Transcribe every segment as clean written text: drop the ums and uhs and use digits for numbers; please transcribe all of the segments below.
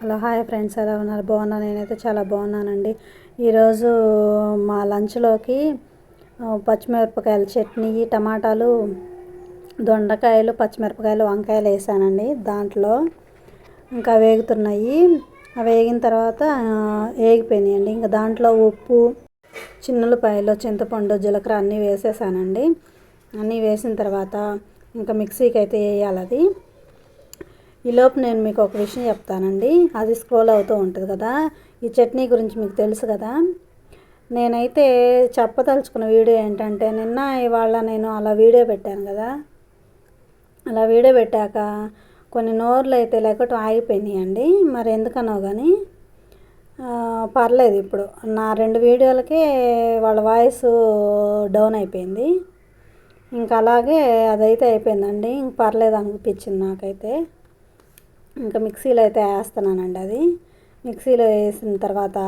Hello hi friends, ఎలా ఉన్నారు? బాగున్నాను. నేనైతే చాలా బాగున్నానండి. ఈరోజు మా లంచ్లోకి పచ్చిమిరపకాయల చట్నీ, టమాటాలు, దొండకాయలు, పచ్చిమిరపకాయలు, వంకాయలు వేసానండి. దాంట్లో ఇంకా వేగుతున్నాయి. అవి వేగిన తర్వాత వేగిపోయినాయండి. ఇంకా దాంట్లో ఉప్పు, చిన్నులపాయలు, చింతపండు, జీలకర్ర అన్నీ వేసేసానండి. అన్నీ వేసిన తర్వాత ఇంకా మిక్సీకి అయితే వేయాలి. అది ఈలోపు నేను మీకు ఒక విషయం చెప్తానండి. అది స్క్రోల్ అవుతూ ఉంటుంది కదా, ఈ చట్నీ గురించి మీకు తెలుసు కదా. నేనైతే చెప్పదలుచుకున్న వీడియో ఏంటంటే, నిన్న ఇవాళ నేను అలా వీడియో పెట్టాను కదా. అలా వీడియో పెట్టాక కొన్ని నోర్లు అయితే లేకపోతే ఆగిపోయినాయండి. మరి ఎందుకనో కానీ పర్లేదు. ఇప్పుడు నా 2 వీడియోలకే వాళ్ళ వాయిస్ డౌన్ అయిపోయింది. ఇంకా అలాగే అదైతే అయిపోయిందండి. ఇంక పర్లేదు అనిపించింది నాకైతే. ఇంకా మిక్సీలో అయితే వేస్తున్నానండి. అది మిక్సీలో వేసిన తర్వాత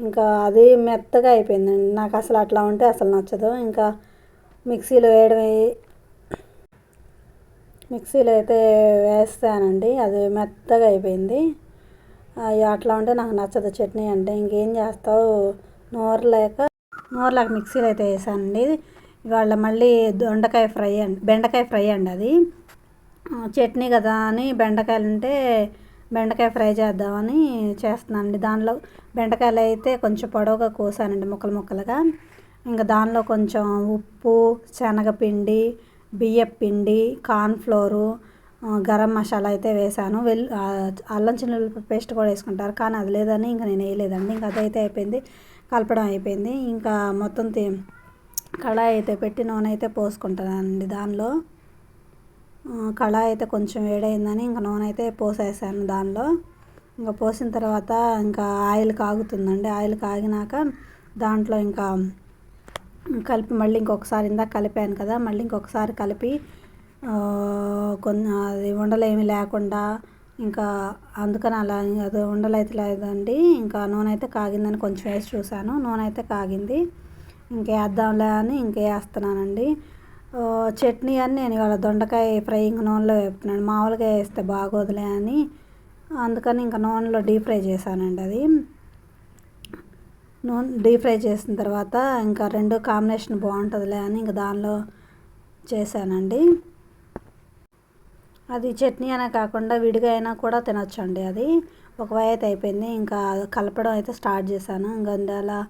ఇంకా అది మెత్తగా అయిపోయిందండి. నాకు అసలు అట్లా ఉంటే అసలు నచ్చదు. ఇంకా మిక్సీలో అయితే వేస్తానండి. అది మెత్తగా అయిపోయింది. అట్లా ఉంటే నాకు నచ్చదు చట్నీ అంటే. ఇంకేం చేస్తావు, నోరలేక మిక్సీలో అయితే వేసానండి. ఇవాళ మళ్ళీ బెండకాయ ఫ్రై అండి. అది చట్నీ కదా అని బెండకాయలు ఉంటే బెండకాయ ఫ్రై చేద్దామని చేస్తున్నానండి. దానిలో బెండకాయలు అయితే కొంచెం పొడవుగా కోసానండి, ముక్కలుగా. ఇంకా దానిలో కొంచెం ఉప్పు, శనగపిండి, బియ్యపిండి, కార్న్ఫ్లోరు, గరం మసాలా అయితే వేసాను. అల్లం చిన్నులపాయ పేస్ట్ కూడా వేసుకుంటారు, కానీ అది లేదని ఇంకా నేను వేయలేదండి. ఇంకా అదైతే అయిపోయింది, కలపడం అయిపోయింది. ఇంకా మొత్తం కళాయి అయితే పెట్టి నూనె అయితే పోసుకుంటానండి. దానిలో కళాయి అయితే కొంచెం వేడైందని ఇంకా నూనె అయితే పోసేసాను దానిలో. ఇంకా పోసిన తర్వాత ఇంకా ఆయిల్ కాగుతుందండి. ఆయిల్ కాగినాక దాంట్లో ఇంకా కలిపి మళ్ళీ ఇంకొకసారి, ఇందాక కలిపాను కదా, మళ్ళీ ఇంకొకసారి కలిపి అది ఉండలు ఏమీ లేకుండా, ఇంకా అందుకని అలా అది ఉండలు అయితే లేదండి. ఇంకా నూనె అయితే కాగిందని కొంచెం వేసి చూశాను. నూనె అయితే కాగింది. ఇంకేద్దాంలే అని ఇంకేస్తున్నానండి. చట్నీ అని నేను ఇవాళ దొండకాయ ఫ్రై ఇంక నూనెలో వేపుతున్నాను. మామూలుగా వేస్తే బాగోదులే అని అందుకని ఇంకా నూనెలో డీప్ ఫ్రై చేశానండి. అది డీప్ ఫ్రై చేసిన తర్వాత ఇంకా 2 కాంబినేషన్ బాగుంటుందిలే అని ఇంకా దానిలో చేశానండి. అది చట్నీ అనే కాకుండా విడిగా అయినా కూడా తినొచ్చండి. అది ఒక వై అయితే అయిపోయింది. ఇంకా కలపడం అయితే స్టార్ట్ చేశాను. ఇంకా అలా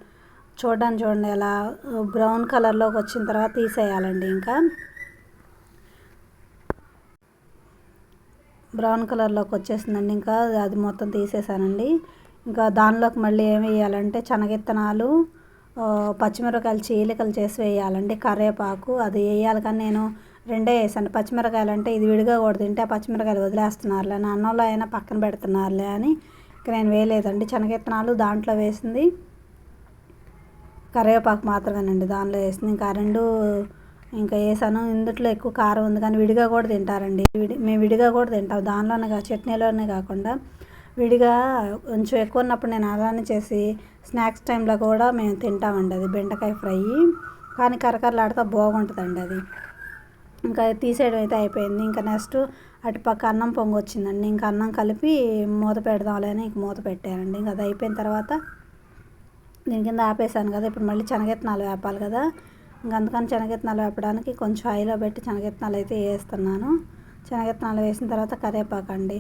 చూడండి అలా బ్రౌన్ కలర్లోకి వచ్చిన తర్వాత తీసేయాలండి. ఇంకా బ్రౌన్ కలర్లోకి వచ్చేసిందండి. ఇంకా అది మొత్తం తీసేసానండి. ఇంకా దానిలోకి మళ్ళీ ఏమి వేయాలంటే శనగిత్తనాలు, పచ్చిమిరపకాయలు చీలికలు చేసి వేయాలండి, కరివేపాకు అది వేయాలి. కానీ నేను 2 వేసాను. పచ్చిమిరపకాయలు అంటే ఇది విడిగా కూడా తింటే ఆ పచ్చిమిరపకాయలు వదిలేస్తున్నారులే అని, అన్నంలో అయినా పక్కన పెడుతున్నారులే అని ఇక నేను వేయలేదండి. శనగిత్తనాలు దాంట్లో వేసింది, కరివేపాకు మాత్రమేనండి దానిలో వేసింది. ఇంకా 2 ఇంకా వేసాను. ఇందులో ఎక్కువ కారం ఉంది కానీ విడిగా కూడా తింటారండి. మేము విడిగా కూడా తింటాం, దానిలోనే చట్నీలోనే కాకుండా విడిగా కొంచెం ఎక్కువ ఉన్నప్పుడు నేను అలానే చేసి స్నాక్స్ టైంలో కూడా మేము తింటామండి. అది బెండకాయ ఫ్రై, కానీ కరకరలాడుతూ బాగుంటుందండి అది. ఇంకా తీసేయడం అయితే అయిపోయింది. ఇంకా నెక్స్ట్ అటుపక్క అన్నం పొంగు వచ్చిందండి. ఇంకా అన్నం కలిపి మూత పెడదాంలే అని ఇంక మూత పెట్టానండి. ఇంకా అది అయిపోయిన తర్వాత దీని కింద ఆపేసాను కదా. ఇప్పుడు మళ్ళీ శనగిత్తనాలు వేపాలి కదా. ఇంకా అందుకని శనగిత్తనాలు వేపడానికి కొంచెం హైలో పెట్టి శనగిత్తనాలు అయితే వేస్తున్నాను. శనగిత్తనాలు వేసిన తర్వాత కరివేపాకు అండి,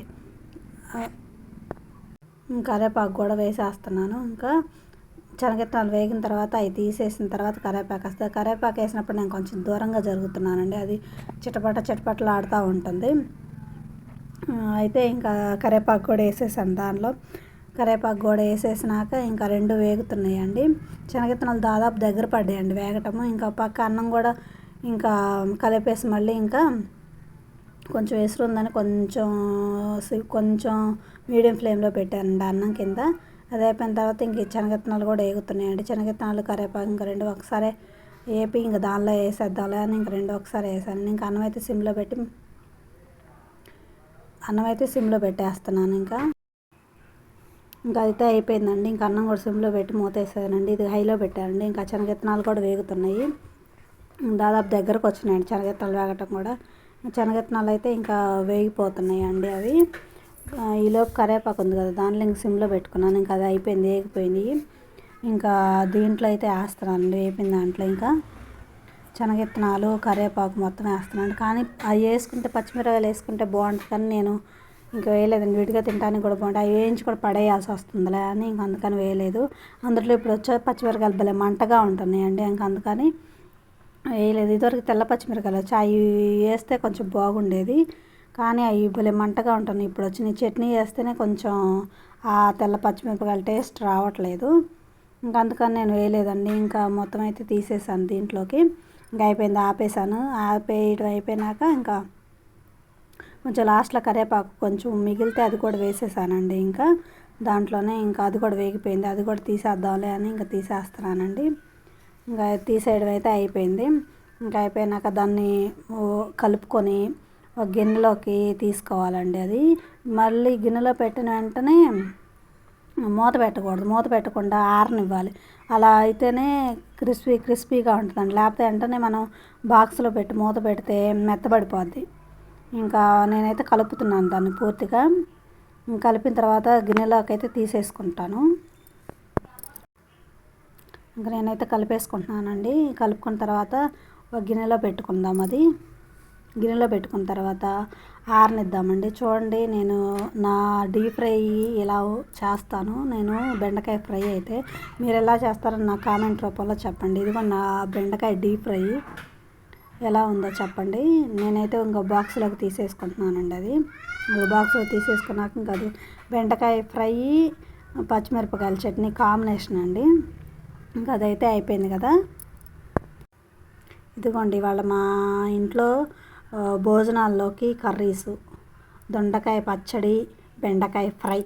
కరివేపాకు కూడా వేసేస్తున్నాను. ఇంకా శనగిత్తనాలు వేగిన తర్వాత అవి తీసేసిన తర్వాత కరివేపాకు వస్తుంది. కరివేపాకు వేసినప్పుడు నేను కొంచెం దూరంగా జరుగుతున్నానండి. అది చిటపటలు ఆడుతూ ఉంటుంది. అయితే ఇంకా కరివేపాకు కూడా వేసేసాను దానిలో. కరివేపాకు కూడా వేసేసినాక ఇంకా 2 వేగుతున్నాయండి. శనగిత్తనాలు దాదాపు దగ్గర పడ్డాయండి వేగటము. ఇంకా పక్క అన్నం కూడా ఇంకా కలిపేసి మళ్ళీ ఇంకా కొంచెం ఎసురుందని కొంచెం మీడియం ఫ్లేమ్లో పెట్టానండి అన్నం కింద. అది అయిపోయిన తర్వాత ఇంక శనగిత్తనాలు కూడా వేగుతున్నాయండి. శనగిత్తనాలు, కరివేపాకు ఇంకా 2 ఒకసారి వేపి ఇంకా దానిలో వేసేద్దాంలే అని ఇంకా 2 ఒకసారి వేసాను. ఇంకా అన్నం అయితే సిమ్లో పెట్టేస్తున్నాను. ఇంకా అయితే అయిపోయిందండి. ఇంకా అన్నం కూడా సిమ్లో పెట్టి మూతేసానండి. ఇది హైలో పెట్టానండి. ఇంకా శనగిత్తనాలు కూడా వేగుతున్నాయి, దాదాపు దగ్గరకు వచ్చినాయండి శనగిత్తనాలు వేగటం కూడా. శనగిత్తనాలు అయితే ఇంకా వేగిపోతున్నాయి అండి. అవి ఈలోపు కరివేపాకు ఉంది కదా, దాంట్లో ఇంక సిమ్లో పెట్టుకున్నాను. ఇంకా అది అయిపోయింది, వేగిపోయింది. ఇంకా దీంట్లో అయితే వేస్తున్నాను, వేపిన దాంట్లో ఇంకా శనగిత్తనాలు, కరివేపాకు మొత్తం వేస్తున్నాను. కానీ అవి వేసుకుంటే పచ్చిమిరపకాయలు వేసుకుంటే బాగుంటుంది, కానీ నేను ఇంకా వేయలేదండి. విడిగా తినడానికి కూడా బాగుంటుంది. అవి వేయించి కూడా పడేయాల్సి వస్తుందిలే అని ఇంక అందుకని వేయలేదు. అందులో ఇప్పుడు వచ్చే పచ్చిమిరపకాయలు భలే మంటగా ఉంటున్నాయండి, ఇంకా అందుకని వేయలేదు. ఇదివరకు తెల్ల పచ్చిమిరపకాయలు వచ్చి అవి వేస్తే కొంచెం బాగుండేది, కానీ అవి భలే మంటగా ఉంటున్నాయి. ఇప్పుడు వచ్చిన చట్నీ వేస్తేనే కొంచెం ఆ తెల్ల పచ్చిమిరపకాయల టేస్ట్ రావట్లేదు, ఇంకా అందుకని నేను వేయలేదండి. ఇంకా మొత్తం అయితే తీసేసాను దీంట్లోకి. ఇంకా అయిపోయింది, ఆపేసాను. ఆపేయడం అయిపోయినాక ఇంకా కొంచెం లాస్ట్లో కరివేపాకు కొంచెం మిగిలితే అది కూడా వేసేసానండి. ఇంకా దాంట్లోనే ఇంకా అది కూడా వేగిపోయింది, అది కూడా తీసేద్దాంలే అని ఇంకా తీసేస్తున్నానండి. ఇంకా తీసేయడం అయితే అయిపోయింది. ఇంకా అయిపోయినాక దాన్ని కలుపుకొని ఒక గిన్నెలోకి తీసుకోవాలండి. అది మళ్ళీ గిన్నెలో పెట్టిన వెంటనే మూత పెట్టకూడదు, మూత పెట్టకుండా ఆరనివ్వాలి. అలా అయితేనే క్రిస్పీగా ఉంటుందండి. లేకపోతే వెంటనే మనం బాక్స్లో పెట్టి మూత పెడితే మెత్తబడిపోద్ది. ఇంకా నేనైతే కలుపుతున్నాను దాన్ని పూర్తిగా. కలిపిన తర్వాత గిన్నెలోకి అయితే తీసేసుకుంటాను. ఇంకా నేనైతే కలిపేసుకుంటున్నానండి. కలుపుకున్న తర్వాత ఒక గిన్నెలో పెట్టుకుందాం. అది గిన్నెలో పెట్టుకున్న తర్వాత ఆరనిద్దామండి. చూడండి, నేను నా డీప్ ఫ్రై ఇలా చేస్తాను. నేను బెండకాయ ఫ్రై అయితే మీరు ఎలా చేస్తారో నా కామెంట్ రూపంలో చెప్పండి. ఇదిగో నా బెండకాయ డీప్ ఫ్రై ఎలా ఉందో చెప్పండి. నేనైతే ఇంకో బాక్స్లోకి తీసేసుకుంటున్నానండి. అది ఇంకో బాక్స్లో తీసేసుకున్నాక ఇంకా అది బెండకాయ ఫ్రై పచ్చిమిరపకాయల చట్నీ కాంబినేషన్ అండి. ఇంకా అదైతే అయిపోయింది కదా. ఇదిగోండి, ఇవాళ మా ఇంట్లో భోజనాల్లోకి కర్రీసు దొండకాయ పచ్చడి, బెండకాయ ఫ్రై.